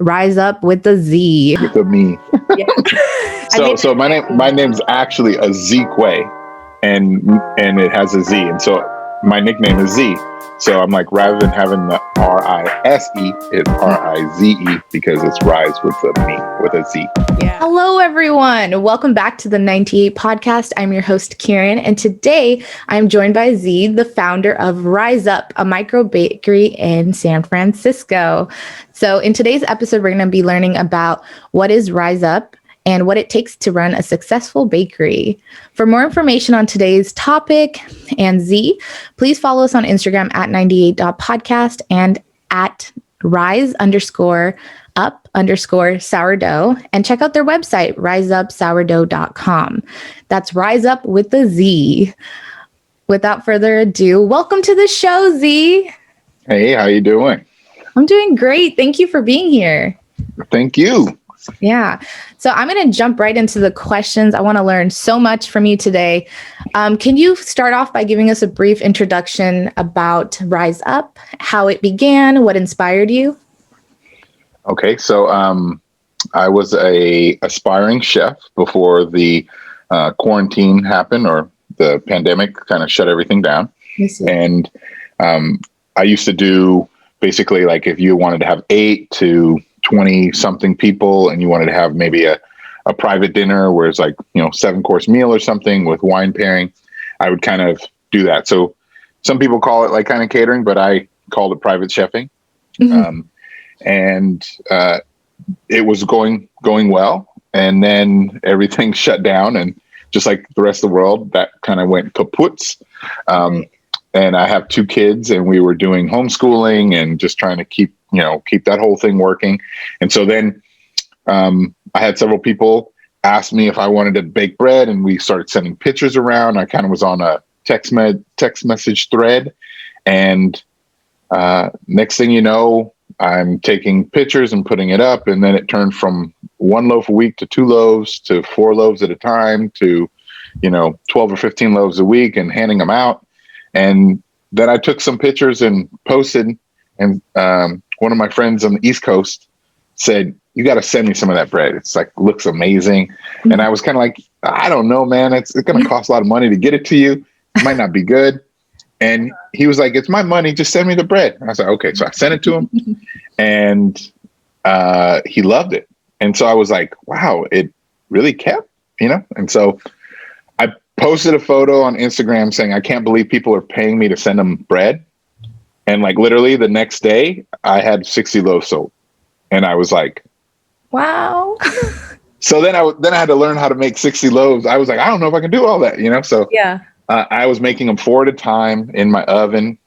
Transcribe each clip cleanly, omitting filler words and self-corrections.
Rise Up with a Z. With a me. Yeah. So my name's actually Azikiwee, and it has a Z, and so my nickname is Z. So I'm like, rather than having the Rise, it's Rize because it's Rise with a me, with a Z. Yeah. Hello, everyone. Welcome back to the 98 podcast. I'm your host, Kiran, and today I'm joined by Z, the founder of Rize Up, a micro bakery in San Francisco. So in today's episode, we're going to be learning about what is Rize Up and what it takes to run a successful bakery. For more information on today's topic and Z, please follow us on Instagram at 98.podcast and at rise_up_sourdough, and check out their website, riseupsourdough.com. That's Rise Up with the Z. Without further ado, welcome to the show, Z. Hey, how you doing? I'm doing great. Thank you for being here. Thank you. Yeah. So I'm going to jump right into the questions. I want to learn so much from you today. Can you start off by giving us a brief introduction about Rize Up, how it began, what inspired you? Okay. So I was a aspiring chef before the quarantine happened, or the pandemic kind of shut everything down. And I used to do basically, like, if you wanted to have 8 to 20 something people and you wanted to have maybe a private dinner where it's like, 7-course meal or something with wine pairing, I would kind of do that. So some people call it like kind of catering, but I called it private chefing. Mm-hmm. And it was going well. And then everything shut down, and just like the rest of the world, that kind of went kaput. And I have 2 kids, and we were doing homeschooling and just trying to keep that whole thing working. And so then I had several people ask me if I wanted to bake bread, and we started sending pictures around. I kind of was on a text message thread, and next thing you know, I'm taking pictures and putting it up, and then it turned from 1 loaf a week to 2 loaves to 4 loaves at a time to 12 or 15 loaves a week, and handing them out. And then I took some pictures and posted, and one of my friends on the East Coast said, "You got to send me some of that bread. It's like, looks amazing." Mm-hmm. And I was kind of like, "I don't know, man. It's going to cost a lot of money to get it to you. It might not be good." And he was like, "It's my money. Just send me the bread." And I was like, "Okay." So I sent it to him, and he loved it. And so I was like, "Wow, it really kept," And so I posted a photo on Instagram saying, "I can't believe people are paying me to send them bread." And like literally the next day, I had 60 loaves sold, and I was like, "Wow!" So then I had to learn how to make 60 loaves. I was like, I don't know if I can do all that, So yeah, I was making them 4 at a time in my oven,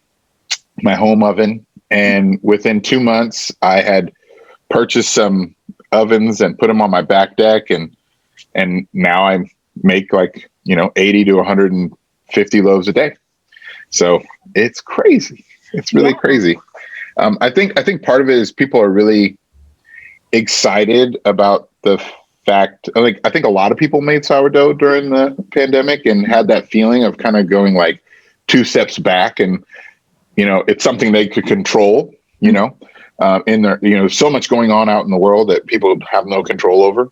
my home oven, and within 2 months, I had purchased some ovens and put them on my back deck, and now I make like 80 to 150 loaves a day. So it's crazy. It's really crazy. I think part of it is people are really excited about the fact. I think a lot of people made sourdough during the pandemic and had that feeling of kind of going like 2 steps back, and it's something they could control. In there, so much going on out in the world that people have no control over.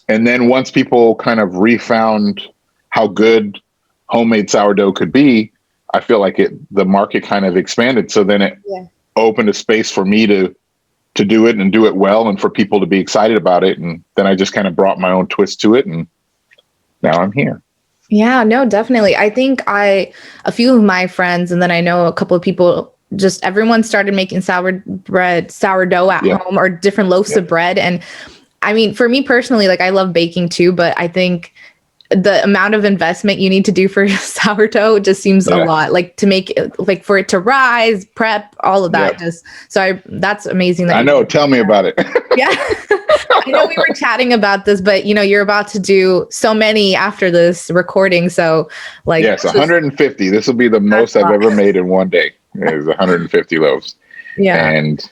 And then once people kind of refound how good homemade sourdough could be, I feel like the market kind of expanded. So then it opened a space for me to do it and do it well, and for people to be excited about it. And then I just kind of brought my own twist to it, and now I'm here. Yeah, no, definitely. I think a few of my friends, and then I know a couple of people, just everyone started making sourdough at home, or different loaves of bread. And I mean, for me personally, like, I love baking too, but I think the amount of investment you need to do for sourdough just seems a lot, like to make it, like for it to rise, prep, all of that. That's amazing. That I know. Tell me about it. Yeah. I know we were chatting about this, but you're about to do so many after this recording. So like, yes, 150. This will be the most I've ever made in one day. Is 150 loaves. Yeah. And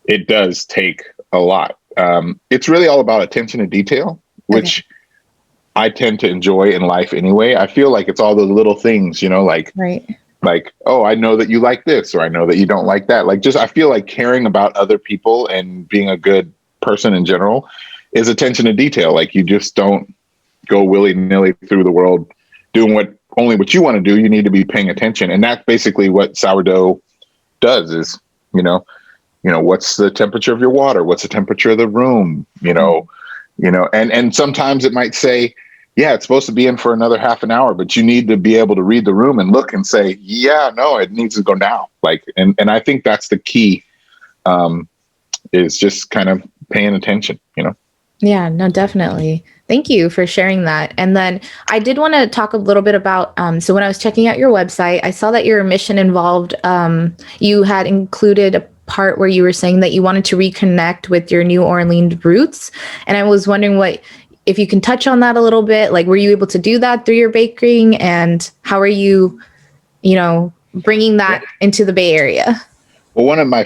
it does take a lot. It's really all about attention to detail, which I tend to enjoy in life anyway. I feel like it's all the little things, like like, oh, I know that you like this, or I know that you don't like that. Like, just, I feel like caring about other people and being a good person in general is attention to detail. Like, you just don't go willy nilly through the world doing only what you want to do. You need to be paying attention. And that's basically what sourdough does is, what's the temperature of your water? What's the temperature of the room? And sometimes it might say, yeah, it's supposed to be in for another half an hour, but you need to be able to read the room and look and say, yeah, no, it needs to go down. Like, and I think that's the key, is just kind of paying attention, Yeah, no, definitely. Thank you for sharing that. And then I did want to talk a little bit about, so when I was checking out your website, I saw that your mission involved, you had included a part where you were saying that you wanted to reconnect with your New Orleans roots. And I was wondering if you can touch on that a little bit, like, were you able to do that through your baking, and how are you, bringing that into the Bay Area? Well, one of the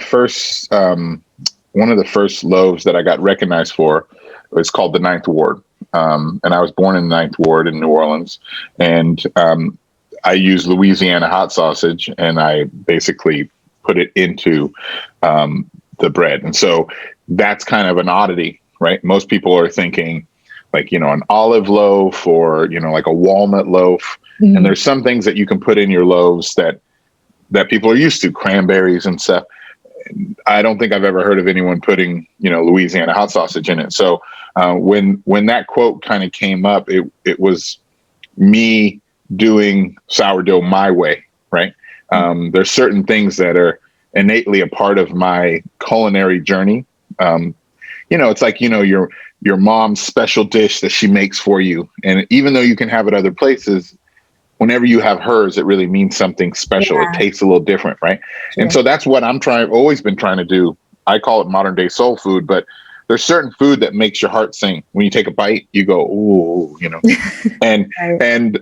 first loaves that I got recognized for was called the Ninth Ward. And I was born in the Ninth Ward in New Orleans, and I used Louisiana hot sausage, and I basically put it into the bread. And so that's kind of an oddity, right? Most people are thinking like, an olive loaf or, like a walnut loaf. Mm-hmm. And there's some things that you can put in your loaves that people are used to, cranberries and stuff. I don't think I've ever heard of anyone putting, Louisiana hot sausage in it. So when that quote kind of came up, it was me doing sourdough my way, right? There's certain things that are innately a part of my culinary journey. It's like, your mom's special dish that she makes for you. And even though you can have it other places, whenever you have hers, it really means something special. Yeah. It tastes a little different, right? Sure. And so that's what always been trying to do. I call it modern day soul food, but there's certain food that makes your heart sing. When you take a bite, you go, ooh, and right. and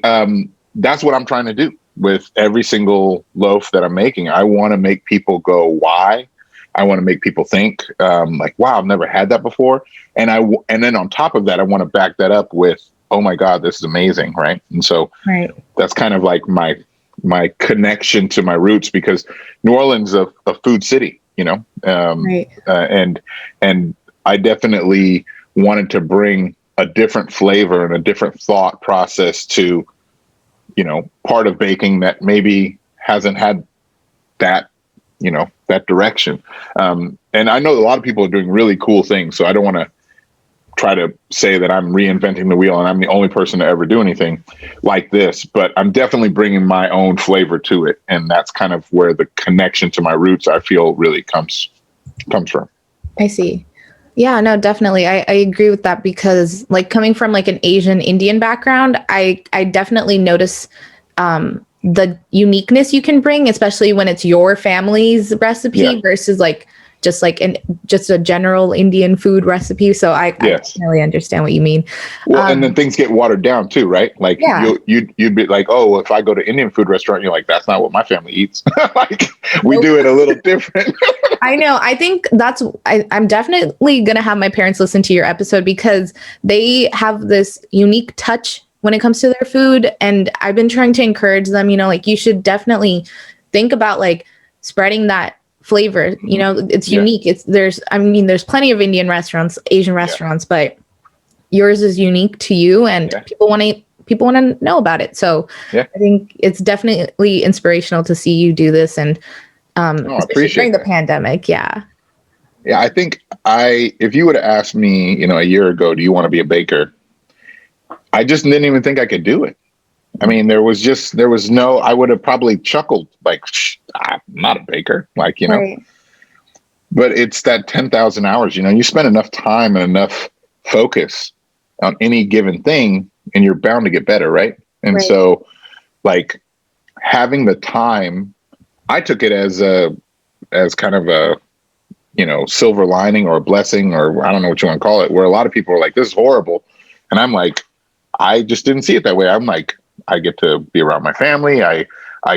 that's what I'm trying to do with every single loaf that I'm making. I want to make people go, why? I want to make people think, like, wow, I've never had that before. And then on top of that, I want to back that up with, oh my God, this is amazing, right? And so that's kind of like my connection to my roots, because New Orleans is a food city, and I definitely wanted to bring a different flavor and a different thought process to, part of baking that maybe hasn't had that, that direction. And I know a lot of people are doing really cool things, so I don't want to try to say that I'm reinventing the wheel and I'm the only person to ever do anything like this, but I'm definitely bringing my own flavor to it. And that's kind of where the connection to my roots, I feel, really comes from. I see. Yeah, no, definitely. I agree with that, because like coming from like an Asian Indian background, I definitely notice the uniqueness you can bring, especially when it's your family's recipe versus like just a general Indian food recipe. So I definitely understand what you mean. Well, and then things get watered down too, right? Like you'd be like, oh, if I go to Indian food restaurant, you're like, that's not what my family eats. Like we do it a little different. I know. I think I'm definitely going to have my parents listen to your episode, because they have this unique touch when it comes to their food. And I've been trying to encourage them, like, you should definitely think about like spreading that flavor. It's unique. There's plenty of Indian restaurants, Asian restaurants, but yours is unique to you, and people want to know about it. So I think it's definitely inspirational to see you do this, and especially during the pandemic. Yeah, I think if you would have asked me, a year ago, do you want to be a baker? I just didn't even think I could do it. I mean, I would have probably chuckled like, I'm not a baker, like, right. But it's that 10,000 hours, you spend enough time and enough focus on any given thing and you're bound to get better. Right. And so like having the time, I took it as kind of a, silver lining or a blessing, or I don't know what you want to call it, where a lot of people are like, this is horrible. And I'm like, I just didn't see it that way. I'm like, I get to be around my family. I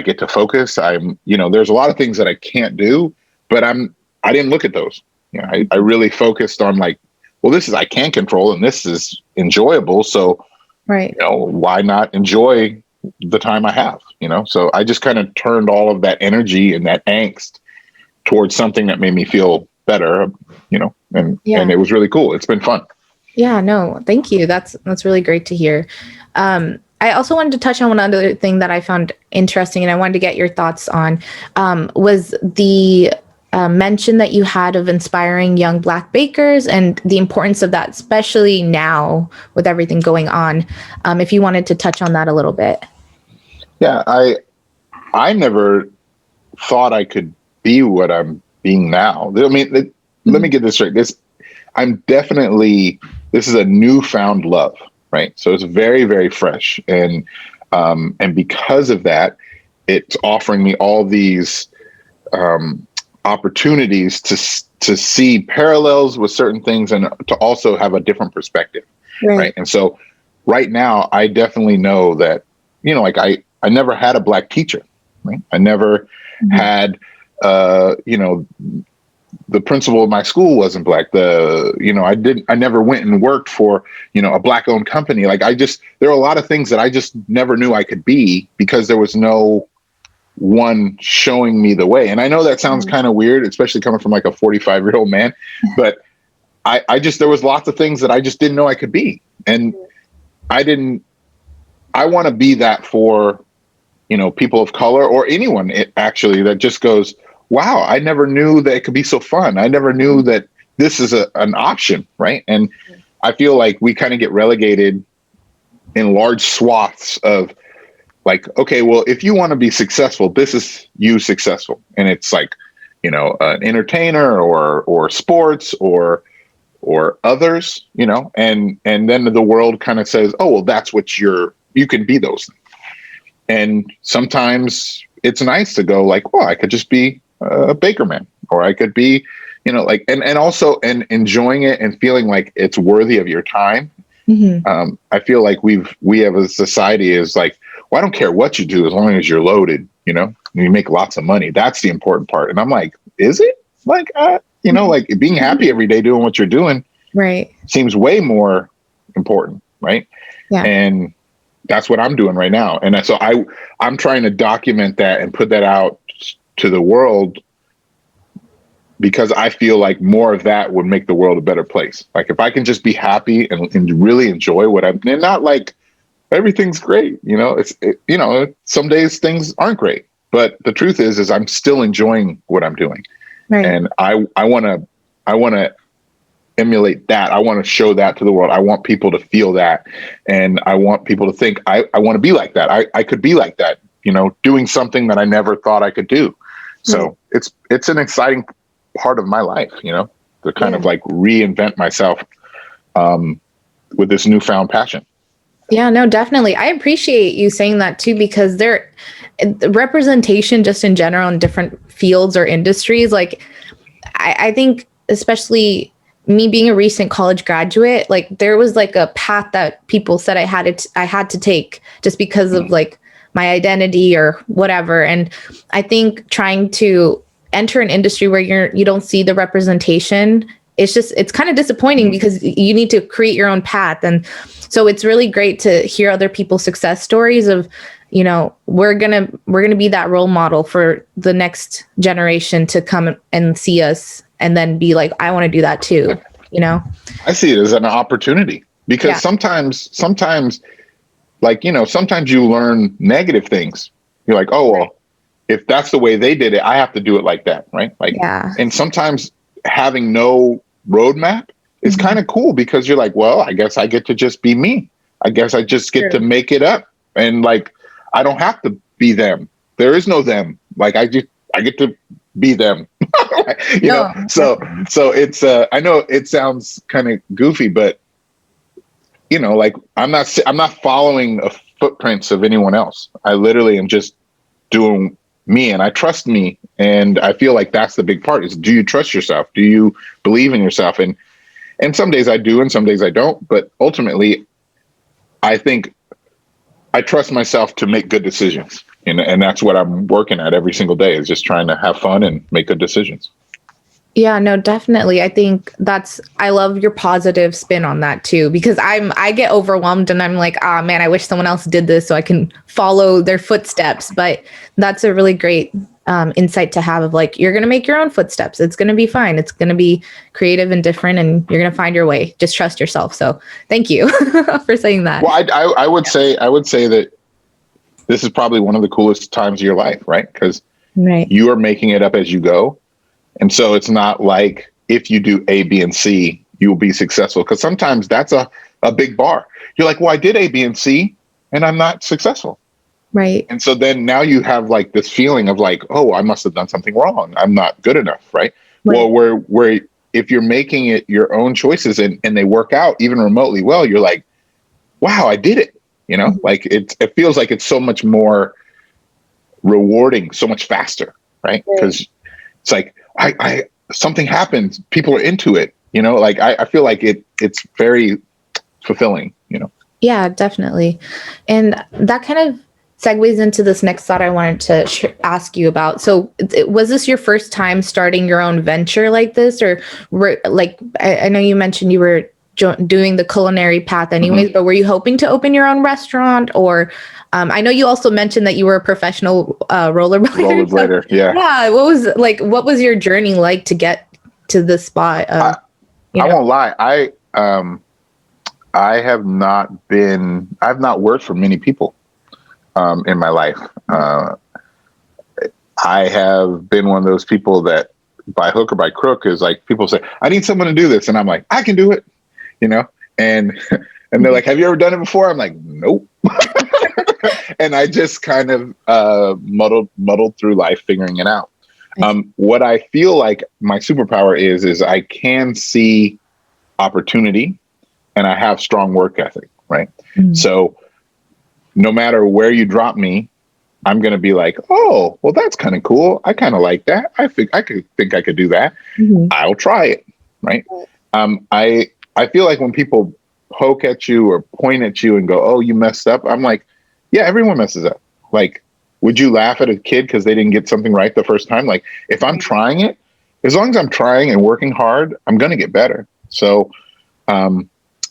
get to focus. There's a lot of things that I can't do, but I didn't look at those. I really focused on like, well, I can control, and this is enjoyable. So, why not enjoy the time I have, so I just kind of turned all of that energy and that angst towards something that made me feel better, and it was really cool. It's been fun. Yeah, no, thank you. That's really great to hear. I also wanted to touch on one other thing that I found interesting, and I wanted to get your thoughts on, was the mention that you had of inspiring young Black bakers and the importance of that, especially now with everything going on. If you wanted to touch on that a little bit. Yeah, I never thought I could be what I'm being now. I mean, let me get this straight. This is a newfound love, right? So it's very, very fresh. And because of that, it's offering me all these opportunities to see parallels with certain things and to also have a different perspective. Right. And so right now, I definitely know that, like I never had a Black teacher, right? I never had, the principal of my school wasn't Black. I never went and worked for, a Black owned company. Like there are a lot of things that I just never knew I could be because there was no one showing me the way. And I know that sounds kind of weird, especially coming from like a 45-year-old man, but there was lots of things that I just didn't know I could be. And I want to be that for, people of color or anyone actually that just goes, wow, I never knew that it could be so fun. I never knew that this is an option, right? And I feel like we kind of get relegated in large swaths of like, okay, well, if you want to be successful, this is you successful. And it's like, an entertainer or sports or others, and then the world kind of says, oh, well, that's what you can be those things. And sometimes it's nice to go like, well, I could just be a baker man, or I could be, and also enjoying it and feeling like it's worthy of your time. Mm-hmm. I feel like we have a society is like, well, I don't care what you do as long as you're loaded, and you make lots of money. That's the important part. And I'm like, is it? Like, like being happy every day doing what you're doing, right, seems way more important, right? Yeah. And that's what I'm doing right now. And so I'm trying to document that and put that out to the world because I feel like more of that would make the world a better place. Like if I can just be happy and really enjoy what I'm, and not like everything's great, some days things aren't great, but the truth is I'm still enjoying what I'm doing. Right. And I want to emulate that. I want to show that to the world. I want people to feel that. And I want people to think, I want to be like that. I could be like that, doing something that I never thought I could do. So it's an exciting part of my life, to kind of like reinvent myself with this newfound passion. Yeah, no, definitely. I appreciate you saying that too, because representation just in general in different fields or industries, like I think especially me being a recent college graduate, like there was like a path that people said I had to take just because of like my identity or whatever. And I think trying to enter an industry where you don't see the representation, it's kind of disappointing because you need to create your own path. And so it's really great to hear other people's success stories of, we're going to be that role model for the next generation to come and see us and then be like, I want to do that too. I see it as an opportunity because sometimes like, sometimes you learn negative things. You're like, oh, well, if that's the way they did it, I have to do it like that. Right. Like, and sometimes having no roadmap is kind of cool because you're like, well, I guess I get to just be me. I guess I just get to make it up. And like, I don't have to be them. There is no them. Like I get to be them, know? So it's, I know it sounds kind of goofy, but like I'm not following a footprints of anyone else. I literally am just doing me, and I trust me. And I feel like that's the big part is, do you trust yourself? Do you believe in yourself? And some days I do, and some days I don't, but ultimately I think I trust myself to make good decisions. And that's what I'm working at every single day, is just trying to have fun and make good decisions. Yeah, no, definitely. I think I love your positive spin on that too, because I get overwhelmed and I'm like, ah, man, I wish someone else did this so I can follow their footsteps. But that's a really great insight to have of like, you're going to make your own footsteps. It's going to be fine. It's going to be creative and different and you're going to find your way. Just trust yourself. So thank you for saying that. Well, I would say that this is probably one of the coolest times of your life, right? Because you are making it up as you go. And so it's not like if you do A, B, and C, you will be successful. Because sometimes that's a big bar. You're like, well, I did A, B, and C, and I'm not successful. Right. And so then now you have like this feeling of like, oh, I must have done something wrong. I'm not good enough, right? Well, where if you're making it your own choices and they work out even remotely well, you're like, wow, I did it. Like it feels like it's so much more rewarding, so much faster, right? Because it's like, I something happens, people are into it, like I feel like it's very fulfilling, Yeah, definitely. And that kind of segues into this next thought I wanted to ask you about. So was this your first time starting your own venture like this, or I know you mentioned you were doing the culinary path anyways, but were you hoping to open your own restaurant? Or I know you also mentioned that you were a professional rollerblader. Yeah. What was your journey like to get to this spot? I won't lie. I've not worked for many people in my life. I have been one of those people that by hook or by crook is like, people say, I need someone to do this. And I'm like, I can do it, and they're like, have you ever done it before? I'm like, nope. And I just kind of muddled through life figuring it out. What I feel like my superpower is I can see opportunity and I have strong work ethic, right? So no matter where you drop me, I'm going to be like, oh, well, that's kind of cool. I kind of like that. I think I could do that. I'll try it. Right. I feel like when people poke at you or point at you and go, oh, you messed up. I'm like, yeah, everyone messes up. Like, would you laugh at a kid because they didn't get something right the first time? Like, if I'm trying it, as long as I'm trying and working hard, I'm going to get better. So,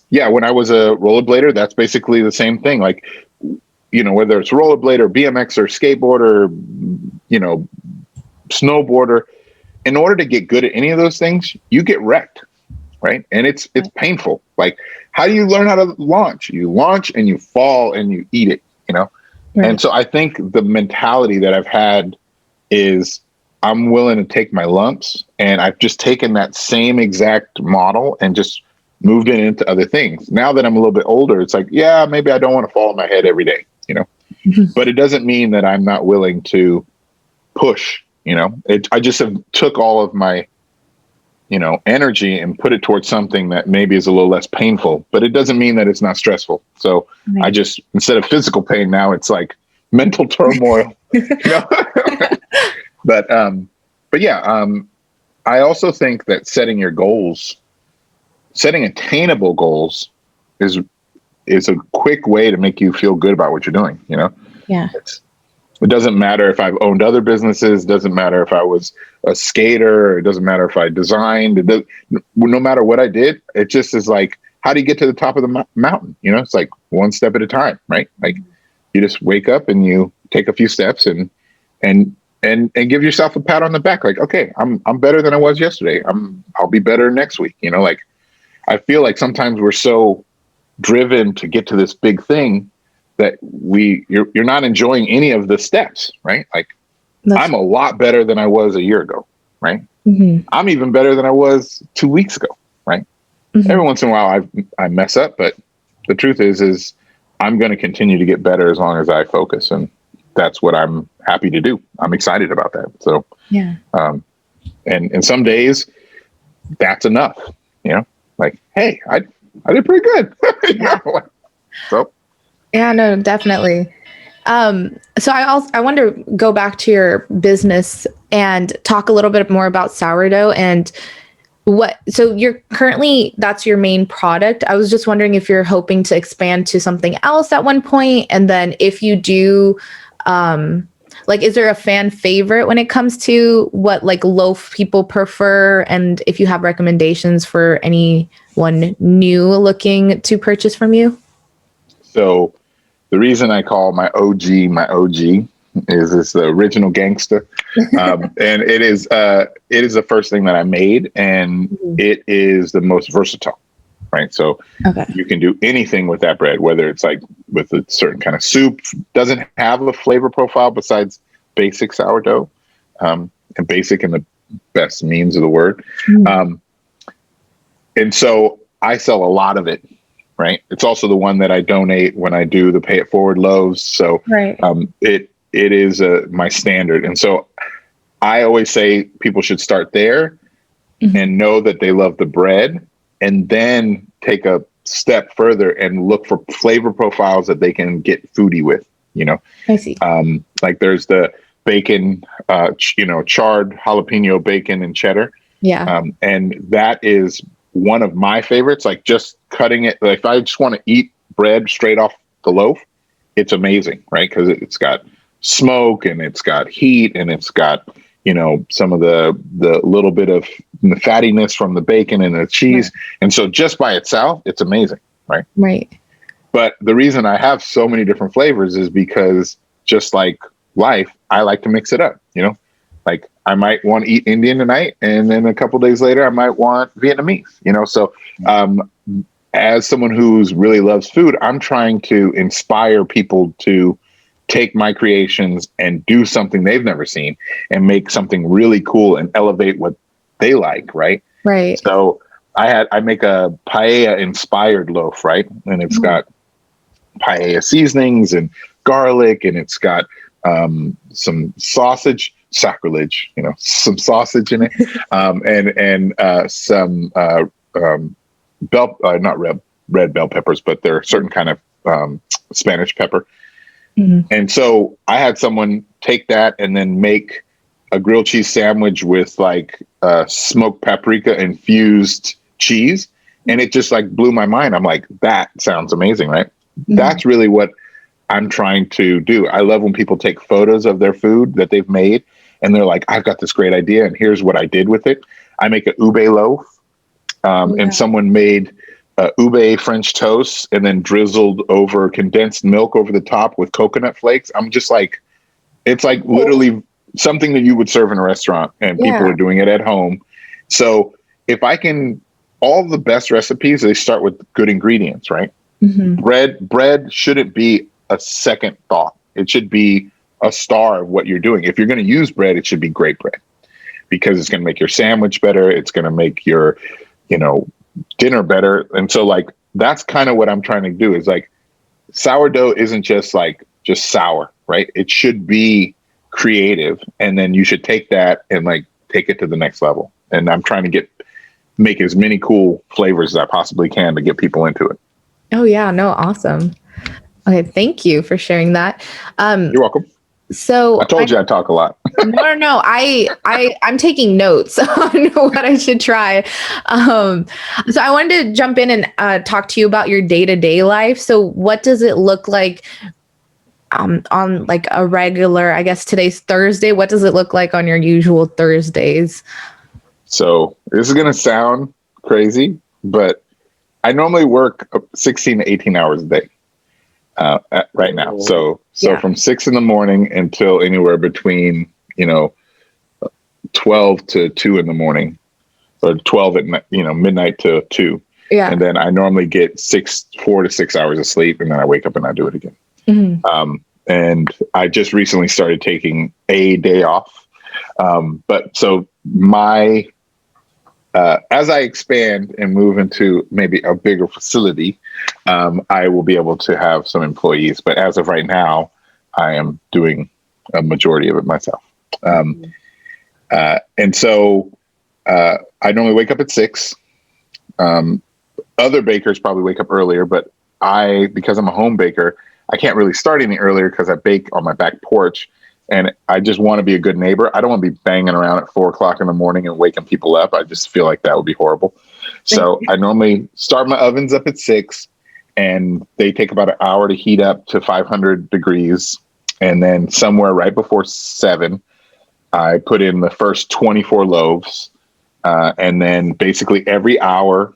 yeah, when I was a rollerblader, that's basically the same thing. Like, whether it's rollerblade or BMX or skateboarder, snowboarder, in order to get good at any of those things, you get wrecked, right? And it's painful. Like, how do you learn how to launch? You launch and you fall and you eat it, Right. And so I think the mentality that I've had is I'm willing to take my lumps, and I've just taken that same exact model and just moved it into other things. Now that I'm a little bit older, it's like, yeah, maybe I don't want to fall on my head every day, but it doesn't mean that I'm not willing to push, I just have took all of my, energy and put it towards something that maybe is a little less painful, but it doesn't mean that it's not stressful. So I just, instead of physical pain, now it's like mental turmoil, but yeah, I also think that setting attainable goals is a quick way to make you feel good about what you're doing. Yeah. It doesn't matter if I've owned other businesses. Doesn't matter if I was a skater. It doesn't matter if I designed. No matter what I did, it just is like, how do you get to the top of the mountain? It's like one step at a time, right? Like, you just wake up and you take a few steps and give yourself a pat on the back. Like, okay, I'm better than I was yesterday. I'll be better next week. Like, I feel like sometimes we're so driven to get to this big thing that you're not enjoying any of the steps, right? Like, I'm a lot better than I was a year ago, right? I'm even better than I was 2 weeks ago, right? Every once in a while I mess up, but the truth is I'm going to continue to get better as long as I focus, and that's what I'm happy to do. I'm excited about that. So, yeah. And some days that's enough, like, hey, I did pretty good. So. Yeah, no, definitely. So I want to go back to your business and talk a little bit more about sourdough and so you're currently, that's your main product. I was just wondering if you're hoping to expand to something else at one point. And then if you do, like, is there a fan favorite when it comes to what like loaf people prefer? And if you have recommendations for anyone new looking to purchase from you? So the reason I call my OG is it's the original gangster. And it is the first thing that I made, and it is the most versatile, right? So you can do anything with that bread, whether it's like with a certain kind of soup, doesn't have a flavor profile besides basic sourdough, and basic in the best means of the word. And so I sell a lot of it, right? It's also the one that I donate when I do the Pay It Forward loaves. So it is my standard. And so I always say people should start there and know that they love the bread, and then take a step further and look for flavor profiles that they can get foodie with, you know? I see. Like there's the bacon, charred jalapeno bacon and cheddar. Yeah. And that is one of my favorites. Like just cutting it, like if I just want to eat bread straight off the loaf, it's amazing, right? Because it's got smoke and it's got heat and it's got, some of the little bit of the fattiness from the bacon and the cheese. Right. And so just by itself, it's amazing, right? Right. But the reason I have so many different flavors is because just like life, I like to mix it up, Like I might want to eat Indian tonight, and then a couple days later, I might want Vietnamese, So as someone who's really loves food, I'm trying to inspire people to take my creations and do something they've never seen and make something really cool and elevate what they like, right? Right. So I make a paella inspired loaf, right? And it's got paella seasonings and garlic, and it's got some sausage, sacrilege, some sausage in it, and some not red bell peppers, but they're a certain kind of Spanish pepper. And so I had someone take that and then make a grilled cheese sandwich with like smoked paprika infused cheese. And it just like blew my mind. I'm like, that sounds amazing, right? That's really what I'm trying to do. I love when people take photos of their food that they've made and they're like, I've got this great idea and here's what I did with it. I make an ube loaf, and someone made ube French toast and then drizzled over condensed milk over the top with coconut flakes. I'm just like, it's like literally something that you would serve in a restaurant, and people are doing it at home. So if I can, all the best recipes, they start with good ingredients, right? Bread shouldn't be a second thought. It should be a star of what you're doing. If you're going to use bread, it should be great bread, because it's going to make your sandwich better. It's going to make your, dinner better. And so like, that's kind of what I'm trying to do, is like sourdough isn't just sour, right? It should be creative. And then you should take that and like take it to the next level. And I'm trying to make as many cool flavors as I possibly can to get people into it. Oh yeah. No, awesome. Okay. Thank you for sharing that. You're welcome. So I told you I talk a lot. No. I'm taking notes on what I should try. So I wanted to jump in and talk to you about your day-to-day life. So what does it look like on like a regular, I guess today's Thursday. What does it look like on your usual Thursdays? So this is going to sound crazy, but I normally work 16 to 18 hours a day. Right now. So from 6 a.m. until anywhere between, 12 to 2 a.m, or 12 at midnight to 2. Yeah. And then I normally get 4 to 6 hours of sleep, and then I wake up and I do it again. And I just recently started taking a day off. But so as I expand and move into maybe a bigger facility, I will be able to have some employees. But as of right now, I am doing a majority of it myself. And so I normally wake up at 6. Other bakers probably wake up earlier, but because I'm a home baker, I can't really start any earlier because I bake on my back porch. And I just want to be a good neighbor. I don't want to be banging around at 4 o'clock in the morning and waking people up. I just feel like that would be horrible. So I normally start my ovens up at 6, and they take about an hour to heat up to 500 degrees. And then somewhere right before 7, I put in the first 24 loaves. And then basically every hour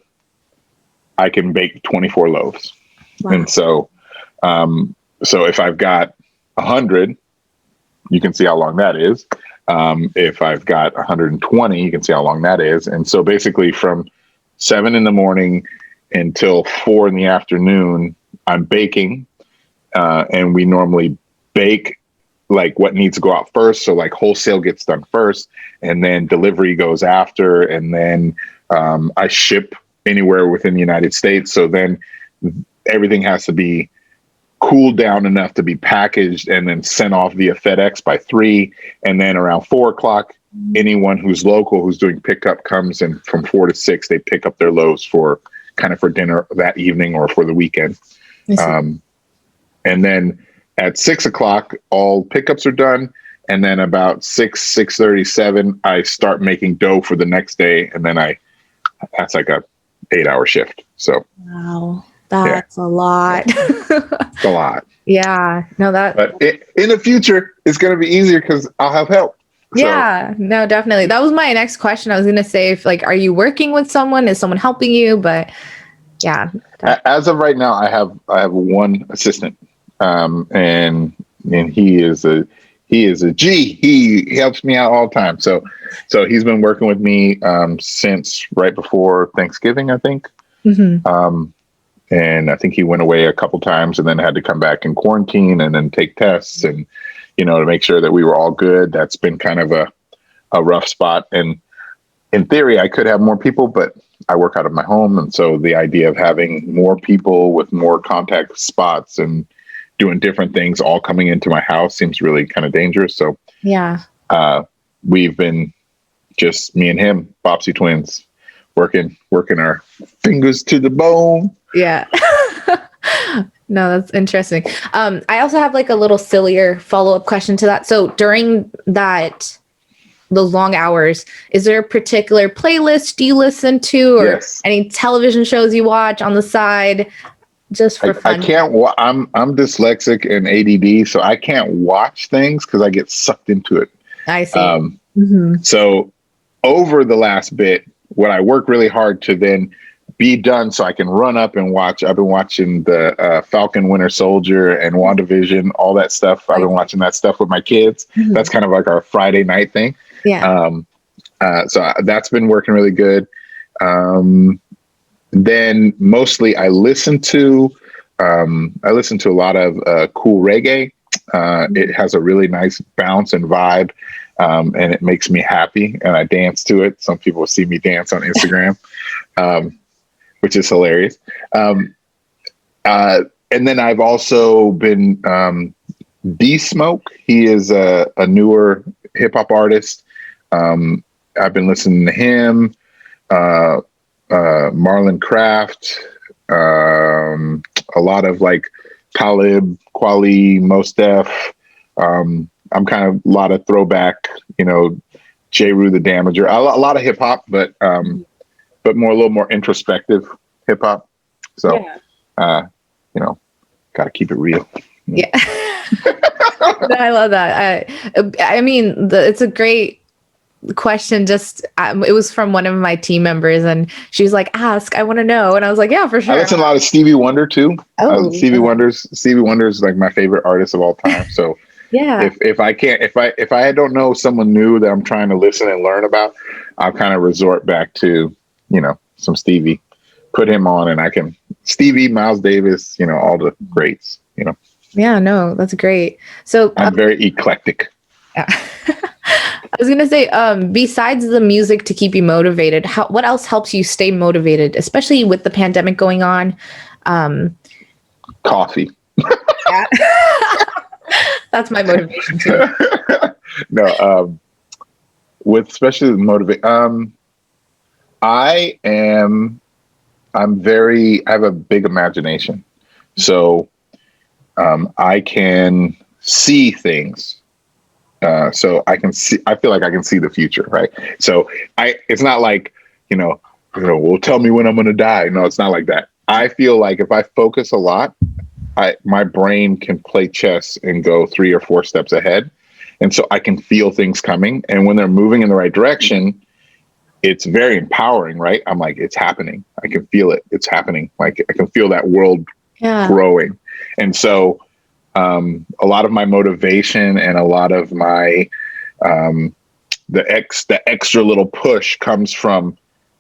I can bake 24 loaves. Wow. And so if I've got 100, you can see how long that is. If I've got 120, you can see how long that is. And so basically from 7 in the morning until 4 in the afternoon, I'm baking. And we normally bake like what needs to go out first. So like wholesale gets done first, and then delivery goes after. And then I ship anywhere within the United States. So then everything has to be cooled down enough to be packaged and then sent off via FedEx by 3. And then around 4 o'clock, anyone who's local, who's doing pickup comes, and from 4 to 6, they pick up their loaves for dinner that evening or for the weekend. And then at 6 o'clock, all pickups are done. And then about 6:30, 7, I start making dough for the next day. And then that's like a 8-hour shift. So, wow, that's a lot. It's a lot. Yeah, no, but in the future, it's going to be easier because I'll have help. So. Yeah, no, definitely. That was my next question. I was going to say, if like, are you working with someone? Is someone helping you? But yeah. As of right now, I have one assistant. And he is a G. He helps me out all the time. So he's been working with me since right before Thanksgiving, I think. Mm-hmm. And I think he went away a couple times and then had to come back in quarantine and then take tests and to make sure that we were all good. That's been kind of a rough spot. And in theory, I could have more people, but I work out of my home, and so the idea of having more people with more contact spots and doing different things all coming into my house seems really kind of dangerous. So yeah, we've been just me and him, Bopsy twins, working our fingers to the bone. Yeah. No, that's interesting. I also have like a little sillier follow-up question to that. So during those long hours, is there a particular playlist you listen to, or any television shows you watch on the side? Just for fun. I can't. I'm dyslexic and ADD, so I can't watch things because I get sucked into it. I see. So over the last bit, what I work really hard to then be done, so I can run up and watch. I've been watching the Falcon Winter Soldier and WandaVision, all that stuff. I've been watching that stuff with my kids. Mm-hmm. That's kind of like our Friday night thing. Yeah. So that's been working really good. Then mostly I listen to a lot of cool reggae. It has a really nice bounce and vibe, and it makes me happy, and I dance to it. Some people see me dance on Instagram, which is hilarious. And then I've also been D-Smoke. He is a newer hip hop artist. I've been listening to him. Marlon Craft, a lot of like Talib, Kweli, Mos Def. I'm kind of a lot of throwback, J. Rue the Damager, a lot of hip hop, but a little more introspective hip hop. So, got to keep it real. Yeah. No, I love that. I mean, it's a great question. Just it was from one of my team members, and she was like, "Ask, I want to know." And I was like, "Yeah, for sure." I listen to a lot of Stevie Wonder too. Stevie Wonder is like my favorite artist of all time. So yeah, if I don't know someone new that I'm trying to listen and learn about, I'll kind of resort back to some Stevie. Put him on, and I can Stevie, Miles Davis, all the greats. Yeah, no, that's great. So I'm very eclectic. Yeah. I was going to say, besides the music to keep you motivated, what else helps you stay motivated, especially with the pandemic going on? Coffee. Yeah. That's my motivation too. No, with especially motivate. I have a big imagination. So, I can see things. So I feel like I can see the future. Right. So it's not like, well, tell me when I'm going to die. No, it's not like that. I feel like if I focus a lot, my brain can play chess and go 3 or 4 steps ahead. And so I can feel things coming. And when they're moving in the right direction, it's very empowering, right? I'm like, it's happening. I can feel it. It's happening. Like I can feel that world growing. And so a lot of my motivation and a lot of my the extra little push comes from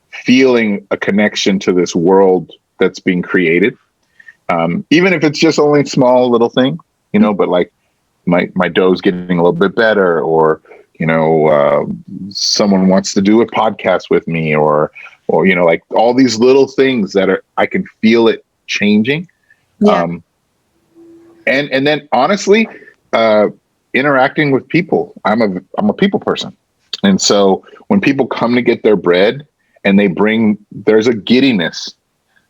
feeling a connection to this world that's being created. Even if it's just only a small little thing, you know, but like my dough's getting a little bit better, or, you know, someone wants to do a podcast with me, or, you know, like all these little things that I can feel it changing. Yeah. And then honestly, interacting with people, I'm a people person. And so when people come to get their bread and there's a giddiness,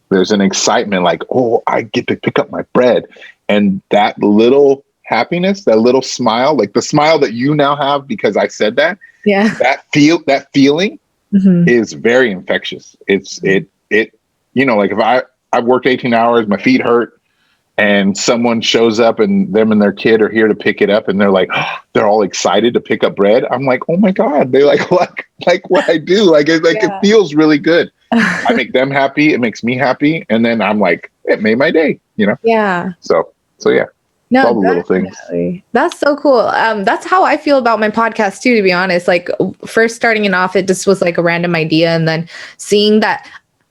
there's an excitement like, oh, I get to pick up my bread. And that little happiness, that little smile, like the smile that you now have because I said that, that feeling is very infectious. It, you know, like if I've worked 18 hours, my feet hurt, and someone shows up and them and their kid are here to pick it up, and they're like, oh, they're all excited to pick up bread. I'm like, oh my God, they like what I do. Like, it feels really good. I make them happy. It makes me happy. And then I'm like, it made my day, you know? Yeah. So yeah. No, all the little things. That's so cool. That's how I feel about my podcast too, to be honest. Like first starting it off, it just was like a random idea. And then seeing that,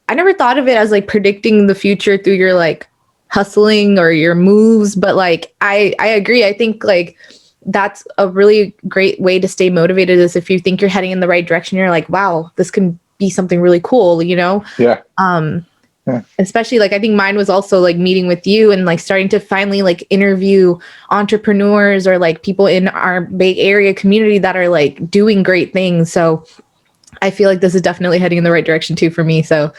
I never thought of it as like predicting the future through your like hustling or your moves. But like, I agree. I think like that's a really great way to stay motivated, is if you think you're heading in the right direction, you're like, wow, this can be something really cool, you know? Yeah. Especially like, I think mine was also like meeting with you and like starting to finally like interview entrepreneurs or like people in our Bay Area community that are like doing great things. So I feel like this is definitely heading in the right direction too for me. So,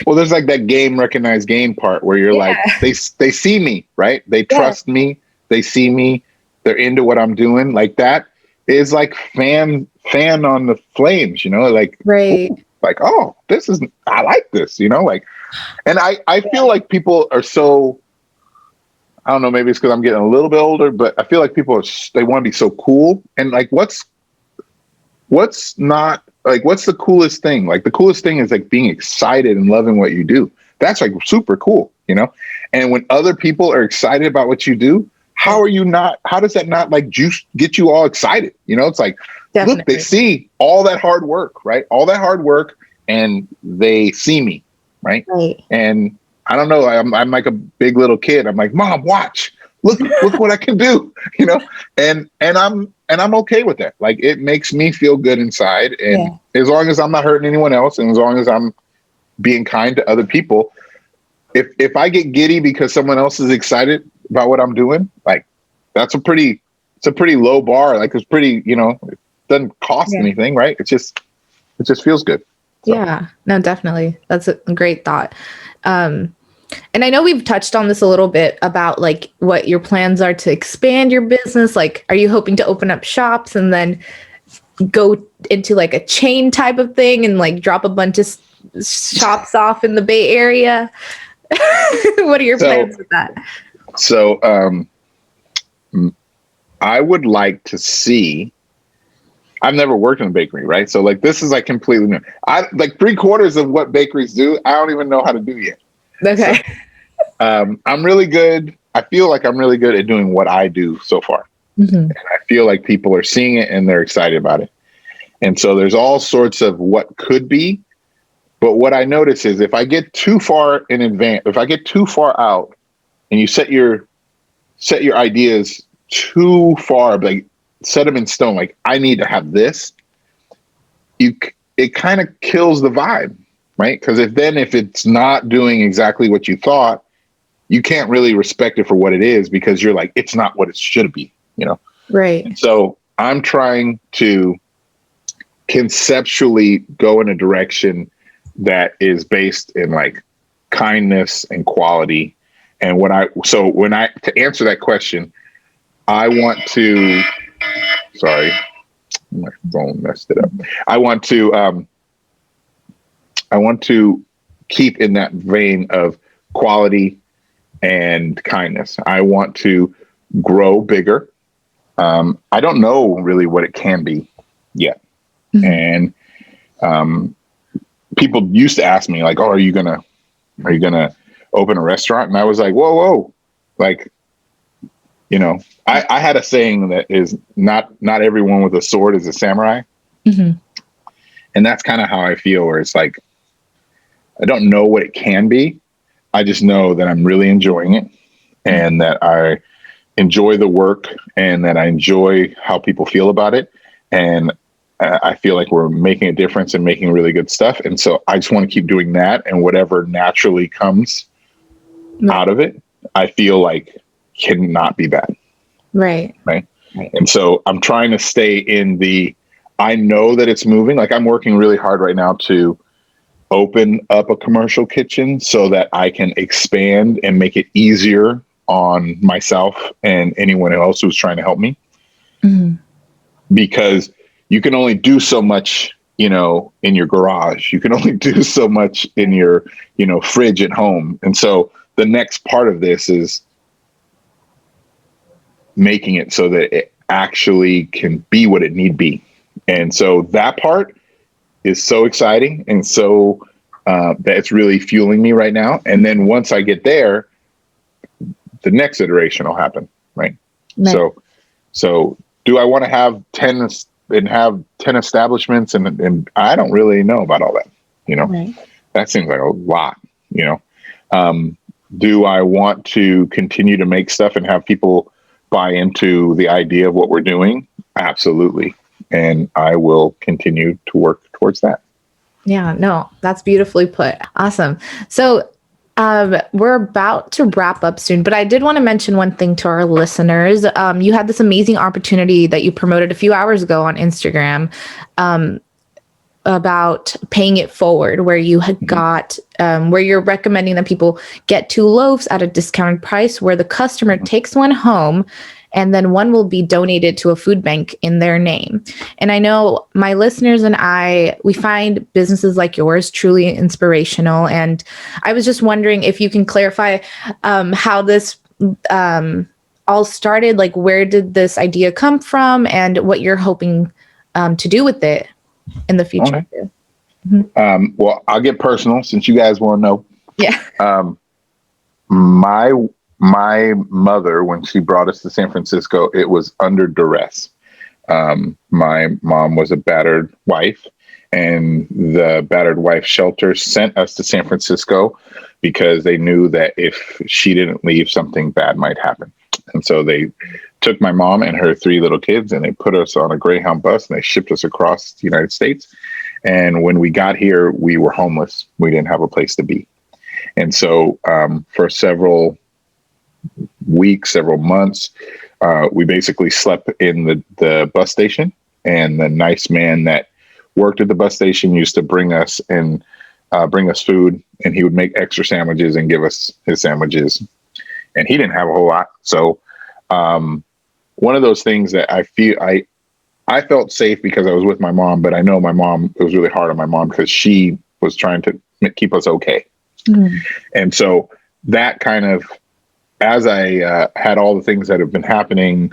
well, there's like that game, recognize game part where you're like, they see me, right? They trust me. They see me. They're into what I'm doing. Like that is like fan on the flames, you know, like, right. Like, oh, I like this, you know, like, and I feel like people are so, I don't know, maybe it's because I'm getting a little bit older, but I feel like people they want to be so cool. And like, what's not like, what's the coolest thing? Like the coolest thing is like being excited and loving what you do. That's like super cool, you know? And when other people are excited about what you do, how does that not like get you all excited? You know, it's like, definitely. Look, they see all that hard work, right? All that hard work, and they see me, right? And I don't know, I'm like a big little kid. I'm like, Mom, watch, look what I can do, you know? And I'm okay with that. Like it makes me feel good inside. And as long as I'm not hurting anyone else, and as long as I'm being kind to other people, if I get giddy because someone else is excited about what I'm doing, like it's a pretty low bar. Like it's pretty, you know, it doesn't cost anything, right? It just feels good. So. Yeah, no, definitely. That's a great thought. And I know we've touched on this a little bit about like what your plans are to expand your business. Like, are you hoping to open up shops and then go into like a chain type of thing and like drop a bunch of shops off in the Bay Area? What are your plans with that? So, I would like to see, I've never worked in a bakery, right? So like, this is like completely new. I like 3/4 of what bakeries do, I don't even know how to do yet. Okay. So, I'm really good. I feel like I'm really good at doing what I do so far. And I feel like people are seeing it and they're excited about it. And so there's all sorts of what could be. But what I notice is if I get too far in advance, if I get too far out and you set your ideas too far, like set them in stone, like I need to have this, it kind of kills the vibe, right? Because if it's not doing exactly what you thought, you can't really respect it for what it is, because you're like, it's not what it should be, you know? Right. And so I'm trying to conceptually go in a direction that is based in like kindness and quality. And to answer that question, I want to, sorry, my phone messed it up. I want to keep in that vein of quality and kindness. I want to grow bigger. I don't know really what it can be yet. And people used to ask me like, "Oh, are you gonna open a restaurant?" And I was like, "Whoa. Like, I had a saying that is not everyone with a sword is a samurai." And that's kind of how I feel, where it's like, I don't know what it can be. I just know that I'm really enjoying it, and that I enjoy the work, and that I enjoy how people feel about it. And I feel like we're making a difference and making really good stuff. And so I just want to keep doing that, and whatever naturally comes out of it, I feel like cannot be bad. Right. And so I'm trying to stay in I know that it's moving. Like, I'm working really hard right now to open up a commercial kitchen so that I can expand and make it easier on myself and anyone else who's trying to help me. Because you can only do so much, in your garage. You can only do so much in your, fridge at home. And so the next part of this is making it so that it actually can be what it need be. And so that part is so exciting, and so that it's really fueling me right now. And then once I get there, the next iteration will happen. Right. So do I want to have 10 establishments? And I don't really know about all that, That seems like a lot, do I want to continue to make stuff and have people buy into the idea of what we're doing? Absolutely. And I will continue to work towards that. Yeah, no, that's beautifully put. Awesome. So we're about to wrap up soon, but I did want to mention one thing to our listeners. You had this amazing opportunity that you promoted a few hours ago on Instagram about paying it forward, where you had got, where you're recommending that people get 2 loaves at a discounted price, where the customer takes one home, and then one will be donated to a food bank in their name. And I know my listeners and we find businesses like yours truly inspirational. And I was just wondering if you can clarify how this all started, like where did this idea come from, and what you're hoping to do with it in the future. Okay. Well, I'll get personal since you guys want to know. Yeah. My mother, when she brought us to San Francisco, it was under duress. My mom was a battered wife, and the battered wife shelter sent us to San Francisco because they knew that if she didn't leave, something bad might happen. And so they took my mom and her 3 little kids, and they put us on a Greyhound bus, and they shipped us across the United States. And when we got here, we were homeless. We didn't have a place to be. And so for several weeks, several months, we basically slept in the bus station, and the nice man that worked at the bus station used to bring us food, and he would make extra sandwiches and give us his sandwiches, and he didn't have a whole lot. So one of those things that I felt safe because I was with my mom, but I know it was really hard on my mom because she was trying to keep us okay. And so that kind of, as I had all the things that have been happening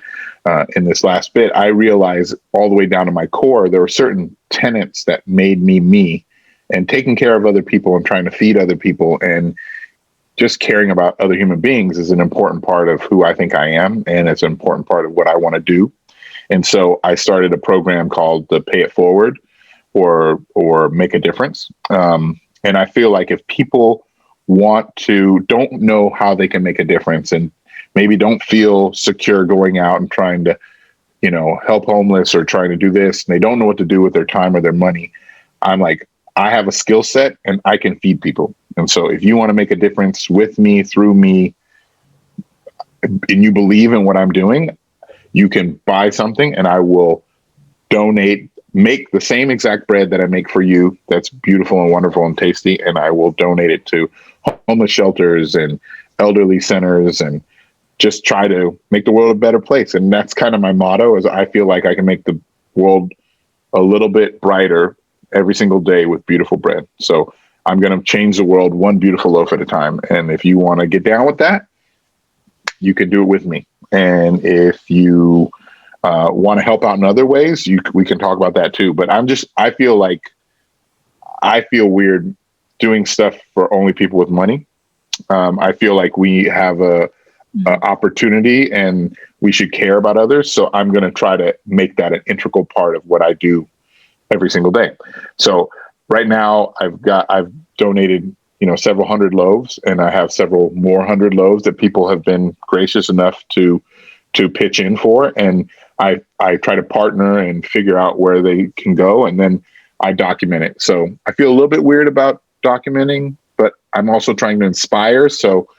in this last bit, I realized all the way down to my core, there were certain tenets that made me, and taking care of other people and trying to feed other people and just caring about other human beings is an important part of who I think I am. And it's an important part of what I want to do. And so I started a program called the Pay It Forward or Make a Difference. And I feel like if people don't know how they can make a difference, and maybe don't feel secure going out and trying to, help homeless or trying to do this, and they don't know what to do with their time or their money, I'm like, I have a skill set and I can feed people. And so if you want to make a difference with me, through me, and you believe in what I'm doing, you can buy something and I will make the same exact bread that I make for you. That's beautiful and wonderful and tasty. And I will donate it to homeless shelters and elderly centers, and just try to make the world a better place. And that's kind of my motto, is I feel like I can make the world a little bit brighter every single day with beautiful bread. So I'm going to change the world one beautiful loaf at a time. And if you want to get down with that, you can do it with me. And if you want to help out in other ways, we can talk about that too. But I feel weird doing stuff for only people with money. I feel like we have a opportunity and we should care about others. So I'm going to try to make that an integral part of what I do every single day. So right now I've donated, several hundred loaves, and I have several more hundred loaves that people have been gracious enough to pitch in for. And I try to partner and figure out where they can go, and then I document it. So I feel a little bit weird about documenting, but I'm also trying to inspire. So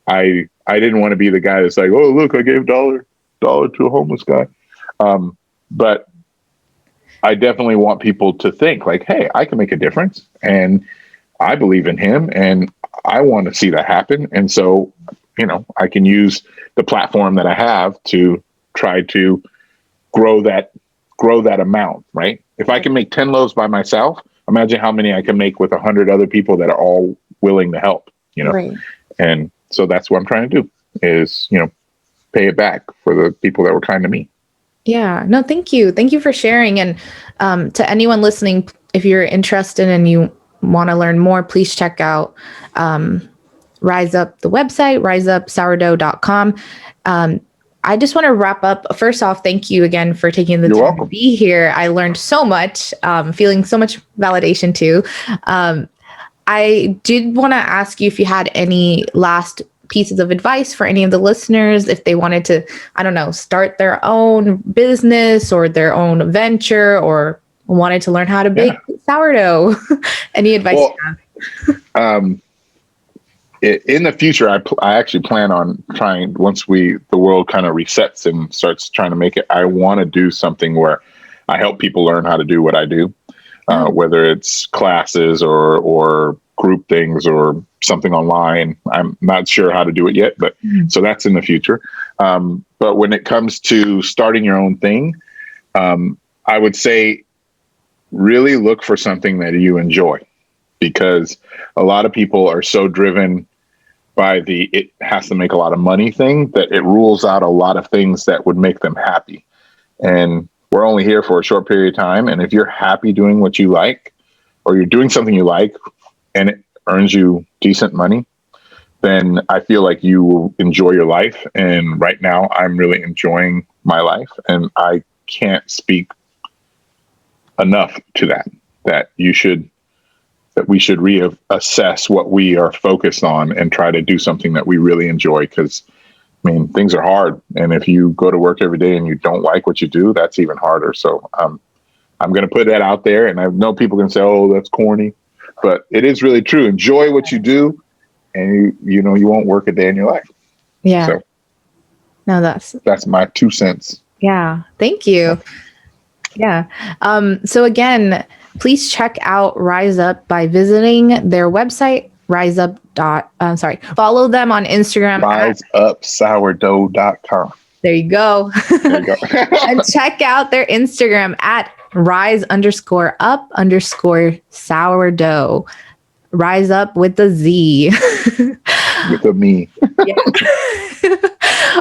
I didn't want to be the guy that's like, oh, look, I gave $1 to a homeless guy. But I definitely want people to think like, hey, I can make a difference, and I believe in him, and I want to see that happen. And so, I can use the platform that I have to try to grow that amount, right? If I can make 10 loaves by myself, imagine how many I can make with 100 other people that are all willing to help, Right. And so that's what I'm trying to do is, pay it back for the people that were kind to me. Yeah, no, thank you. Thank you for sharing. And to anyone listening, if you're interested and you want to learn more, please check out Rize Up, the website, riseupsourdough.com. I just want to wrap up. First off, thank you again for taking the time to be here. I learned so much, feeling so much validation too. I did want to ask you if you had any last pieces of advice for any of the listeners, if they wanted to, I don't know, start their own business or their own venture, or wanted to learn how to bake sourdough. Any advice you have? In the future, I actually plan on trying, once the world kind of resets and starts trying to make it, I want to do something where I help people learn how to do what I do, whether it's classes or group things or something online. I'm not sure how to do it yet, but so that's in the future. But when it comes to starting your own thing, I would say really look for something that you enjoy, because a lot of people are so driven by it has to make a lot of money thing that it rules out a lot of things that would make them happy. And we're only here for a short period of time. And if you're happy doing what you like, or you're doing something you like and it earns you decent money, then I feel like you will enjoy your life. And right now I'm really enjoying my life, and I can't speak enough to that we should reassess what we are focused on and try to do something that we really enjoy. Because things are hard, and if you go to work every day and you don't like what you do, that's even harder. So I'm going to put that out there, and I know people can say, oh, that's corny, but it is really true. Enjoy what you do, and you won't work a day in your life. Yeah. So no, that's my 2 cents. Yeah. Thank you. Yeah. So again, please check out Rize Up by visiting their website, follow them on Instagram. RizeUpSourdough.com. There you go. And check out their Instagram at rise_up_sourdough. Rize Up with the Z. With a me. Yeah.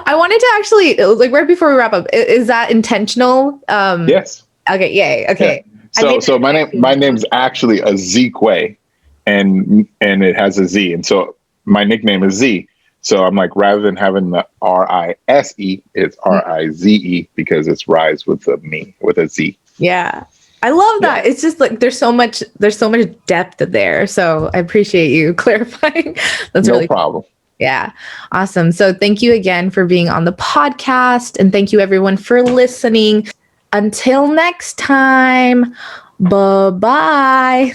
I wanted to actually, like, right before we wrap up, is that intentional? Yes. Okay. Yay. Okay. Yeah. So my name's actually Azikiwee, and it has a Z, and so my nickname is Z. So I'm like, rather than having the Rise, it's Rize, because it's rise with a Z. Yeah. I love that. Yeah. It's just like there's so much depth there. So I appreciate you clarifying. That's no problem. Cool. Yeah. Awesome. So thank you again for being on the podcast, and thank you everyone for listening. Until next time. Bye-bye.